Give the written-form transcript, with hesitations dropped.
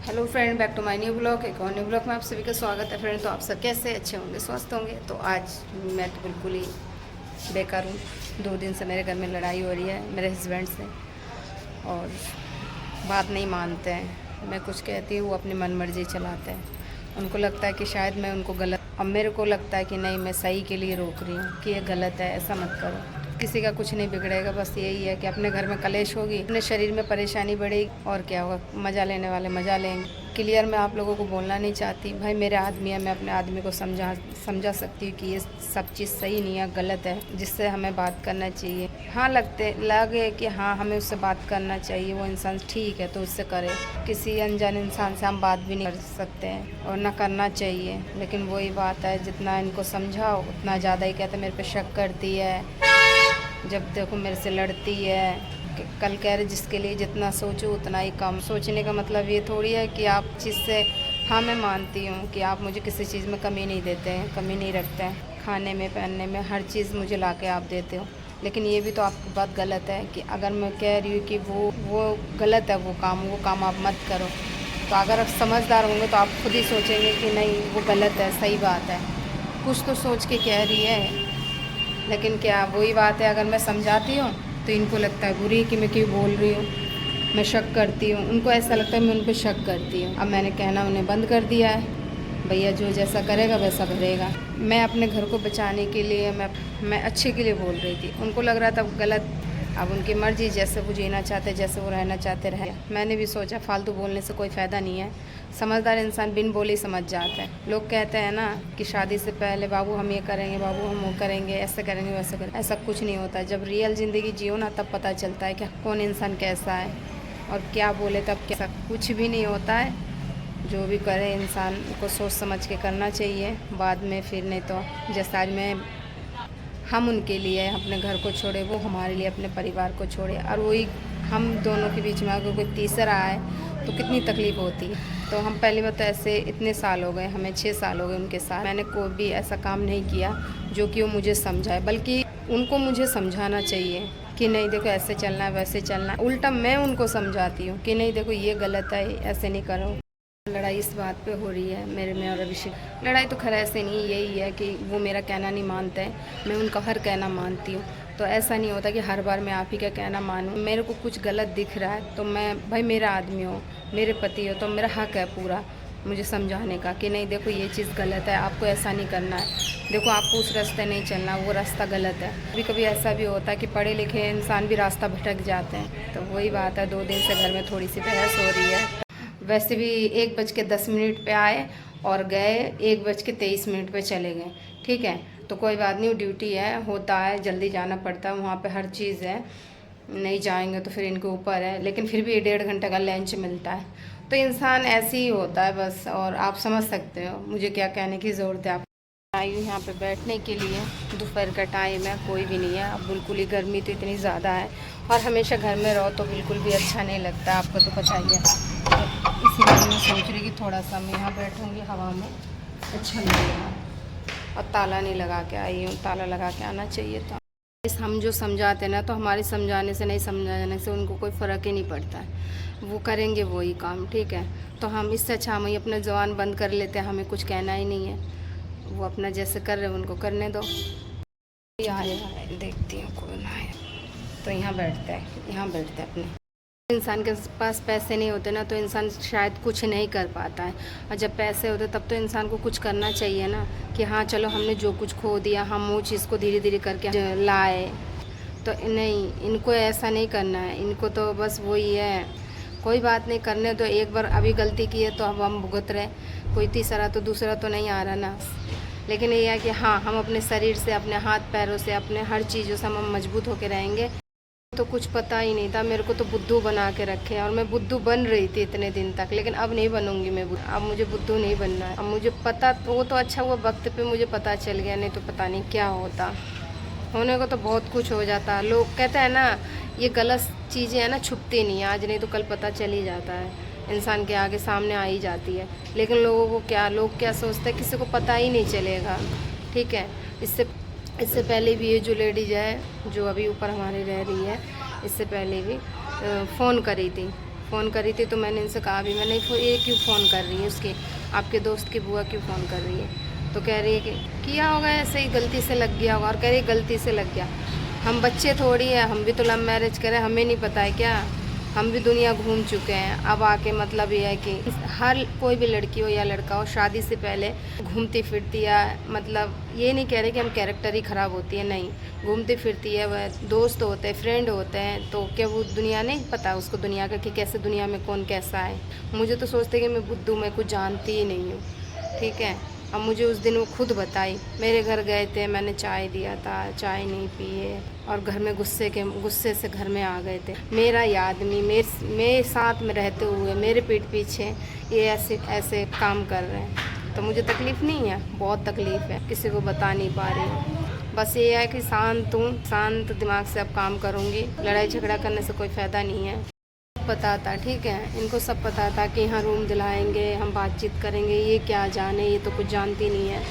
Hello friend, back to my new blog. एक और new blog में आप सभी का स्वागत है फ्रेंड। तो आप सब कैसे अच्छे होंगे, स्वस्थ होंगे। तो आज मैं तो बिल्कुल ही बेकार हूँ। 2 दिन से मेरे घर में लड़ाई हो रही है मेरे हस्बैंड से, और बात नहीं मानते हैं। मैं कुछ कहती हूँ वो अपनी मन मर्जी चलाते हैं। उनको लगता है कि शायद मैं उनको गलत, अब मेरे को लगता है कि नहीं, मैं सही के लिए रोक रही हूँ कि ये गलत है, ऐसा मत करो। किसी का कुछ नहीं बिगड़ेगा, बस यही है कि अपने घर में कलेश होगी, अपने शरीर में परेशानी बढ़ेगी, और क्या होगा, मज़ा लेने वाले मज़ा लेंगे। क्लियर मैं आप लोगों को बोलना नहीं चाहती, भाई मेरे आदमी है, मैं अपने आदमी को समझा सकती हूँ कि ये सब चीज़ सही नहीं है, गलत है, जिससे हमें बात करना चाहिए। हाँ, लगे कि हाँ हमें उससे बात करना चाहिए, वो इंसान ठीक है तो उससे करे। किसी अनजान इंसान से हम बात भी नहीं कर सकते हैं और ना करना चाहिए। लेकिन वही बात है, जितना इनको समझाओ उतना ज़्यादा ही कहते मेरे पे शक करती है, जब देखो मेरे से लड़ती है। कल कह रहे जिसके लिए जितना सोचो उतना ही कम। सोचने का मतलब ये थोड़ी है कि आप चीज़ से, हाँ मैं मानती हूँ कि आप मुझे किसी चीज़ में कमी नहीं देते हैं, कमी नहीं रखते हैं, खाने में पहनने में हर चीज़ मुझे ला के आप देते हो। लेकिन ये भी तो आपकी बात गलत है कि अगर मैं कह रही हूँ कि वो गलत है, वो काम आप मत करो, तो अगर आप समझदार होंगे तो आप खुद ही सोचेंगे कि नहीं वो गलत है, सही बात है, कुछ तो सोच के कह रही है। लेकिन क्या वही बात है, अगर मैं समझाती हूँ तो इनको लगता है बुरी कि मैं क्यों बोल रही हूँ, मैं शक करती हूँ। उनको ऐसा लगता है मैं उन पर शक करती हूँ। अब मैंने कहना उन्हें बंद कर दिया है, भैया जो जैसा करेगा वैसा भरेगा। मैं अपने घर को बचाने के लिए, मैं अच्छे के लिए बोल रही थी, उनको लग रहा था गलत। अब उनकी मर्ज़ी, जैसे वो जीना चाहते, जैसे वो रहना चाहते रहे। मैंने भी सोचा फालतू बोलने से कोई फ़ायदा नहीं है। समझदार इंसान बिन बोले ही समझ जाता है। लोग कहते हैं ना कि शादी से पहले बाबू हम ये करेंगे, बाबू हम वो करेंगे, ऐसे करेंगे वैसे करेंगे। ऐसा कुछ नहीं होता। जब रियल ज़िंदगी जियो ना, तब पता चलता है कि कौन इंसान कैसा है और क्या बोले तब कैसा। कुछ भी नहीं होता है। जो भी करे इंसान को सोच समझ के करना चाहिए, बाद में फिर नहीं तो जैसा आज मैं, हम उनके लिए अपने घर को छोड़े, वो हमारे लिए अपने परिवार को छोड़े, और वही हम दोनों के बीच में अगर कोई तीसरा आए तो कितनी तकलीफ़ होती है। तो हम पहली बार तो ऐसे इतने साल हो गए, हमें 6 साल हो गए उनके साथ, मैंने कोई भी ऐसा काम नहीं किया जो कि वो मुझे समझाए, बल्कि उनको मुझे समझाना चाहिए कि नहीं देखो ऐसे चलना है, वैसे चलना है। उल्टा मैं उनको समझाती हूँ कि नहीं देखो ये गलत है, ऐसे नहीं करो। लड़ाई इस बात पे हो रही है मेरे में और अभिषेक। लड़ाई तो खैर ऐसे नहीं, यही है कि वो मेरा कहना नहीं मानते हैं, मैं उनका हर कहना मानती हूँ। तो ऐसा नहीं होता कि हर बार मैं आप ही का कहना मानूँ। मेरे को कुछ गलत दिख रहा है तो मैं, भाई मेरा आदमी हो, मेरे पति हो, तो मेरा हक है पूरा मुझे समझाने का कि नहीं देखो ये चीज़ गलत है, आपको ऐसा नहीं करना है, देखो आपको उस रास्ते नहीं चलना, वो रास्ता गलत है। कभी कभी ऐसा भी होता है कि पढ़े लिखे इंसान भी रास्ता भटक जाते हैं। तो वही बात है, 2 दिन से घर में थोड़ी सी बहस हो रही है। वैसे भी 1:10 पे आए और गए 1:23 पे चले गए। ठीक है, तो कोई बात नहीं, ड्यूटी है, होता है, जल्दी जाना पड़ता है, वहाँ पे हर चीज़ है, नहीं जाएंगे तो फिर इनके ऊपर है। लेकिन फिर भी 1.5 घंटे का लंच मिलता है। तो इंसान ऐसे ही होता है बस, और आप समझ सकते हो, मुझे क्या कहने की ज़रूरत है। आप आई हूँ यहाँ पे बैठने के लिए, दोपहर का टाइम है, कोई भी नहीं है। अब बिल्कुल ही गर्मी तो इतनी ज़्यादा है, और हमेशा घर में रहो तो बिल्कुल भी अच्छा नहीं लगता, आपको तो पता ही है। तो इसीलिए मैं सोच रही कि थोड़ा सा मैं यहाँ बैठूँगी हवा में, अच्छा लगेगा। और ताला नहीं लगा के आई हूँ, ताला लगा के आना चाहिए था। हम जो समझाते ना, तो हमारे समझाने से नहीं समझाने से उनको कोई फ़र्क ही नहीं पड़ता है, वो करेंगे वही काम। ठीक है, तो हम इससे अच्छा हम ही अपना ज़ुबान बंद कर लेते हैं, हमें कुछ कहना ही नहीं है। वो अपना जैसे कर रहे हैं उनको करने दो। यहाँ देखती हूँ कौन है, तो यहाँ बैठता है, यहाँ बैठता है अपने। इंसान के पास पैसे नहीं होते ना, तो इंसान शायद कुछ नहीं कर पाता है, और जब पैसे होते तब तो इंसान को कुछ करना चाहिए ना, कि हाँ चलो हमने जो कुछ खो दिया हम वो चीज़ को धीरे धीरे करके लाए। तो नहीं, इनको ऐसा नहीं करना है, इनको तो बस वही है, कोई बात नहीं, करने तो एक बार अभी गलती की है तो अब हम भुगत रहे, कोई तीसरा तो दूसरा तो नहीं आ रहा ना। लेकिन ये है कि हाँ हम अपने शरीर से, अपने हाथ पैरों से, अपने हर चीज़ों से हम मजबूत होकर रहेंगे। तो कुछ पता ही नहीं था, मेरे को तो बुद्धू बना के रखे, और मैं बुद्धू बन रही थी इतने दिन तक, लेकिन अब नहीं बनूंगी मैं बुद्धू। अब मुझे बुद्धू नहीं बनना है। अब मुझे पता, तो वो तो अच्छा हुआ वक्त पे मुझे पता चल गया, नहीं तो पता नहीं क्या होता। होने को तो बहुत कुछ हो जाता। लोग कहते हैं ना, ये गलत चीज़ें हैं ना, छुपती नहीं, आज नहीं तो कल पता चल ही जाता है, इंसान के आगे सामने आ ही जाती है। लेकिन लोगों को क्या, लोग क्या सोचते हैं, किसी को पता ही नहीं चलेगा। ठीक है, इससे पहले भी ये जो लेडीज़ है जो अभी ऊपर हमारे रह रही है, इससे पहले भी फ़ोन करी थी, फ़ोन करी थी तो मैंने इनसे कहा भी मैंने ये क्यों फ़ोन कर रही है उसके, आपके दोस्त की बुआ क्यों फ़ोन कर रही है। तो कह रही है कि किया होगा ऐसे ही, गलती से लग गया होगा। और कह रही गलती से लग गया, हम बच्चे थोड़ी है, हम भी तो लव मैरिज करें, हमें नहीं पता है क्या, हम भी दुनिया घूम चुके हैं। अब आके मतलब ये है कि हर कोई भी लड़की हो या लड़का हो शादी से पहले घूमती फिरती है, मतलब ये नहीं कह रहे कि हम कैरेक्टर ही ख़राब होती है, नहीं, घूमती फिरती है, वह दोस्त होते हैं, फ्रेंड होते हैं, तो क्या वो दुनिया नहीं पता उसको दुनिया का कि कैसे दुनिया में कौन कैसा है। मुझे तो सोचते कि मैं बुद्धू, मैं कुछ जानती ही नहीं हूँ, ठीक है। अब मुझे उस दिन वो खुद बताई, मेरे घर गए थे, मैंने चाय दिया था, चाय नहीं पिए और घर में गुस्से से घर में आ गए थे। मेरा ये आदमी मेरे साथ में रहते हुए मेरे पीठ पीछे ये ऐसे ऐसे काम कर रहे हैं, तो मुझे तकलीफ़ नहीं है, बहुत तकलीफ़ है, किसी को बता नहीं पा रही हूँ। बस ये है कि शांत हूँ, शांत दिमाग से अब काम करूँगी, लड़ाई झगड़ा करने से कोई फ़ायदा नहीं है। पता था, ठीक है, इनको सब पता था कि यहाँ रूम दिलाएंगे, हम बातचीत करेंगे, ये क्या जाने, ये तो कुछ जानती नहीं है।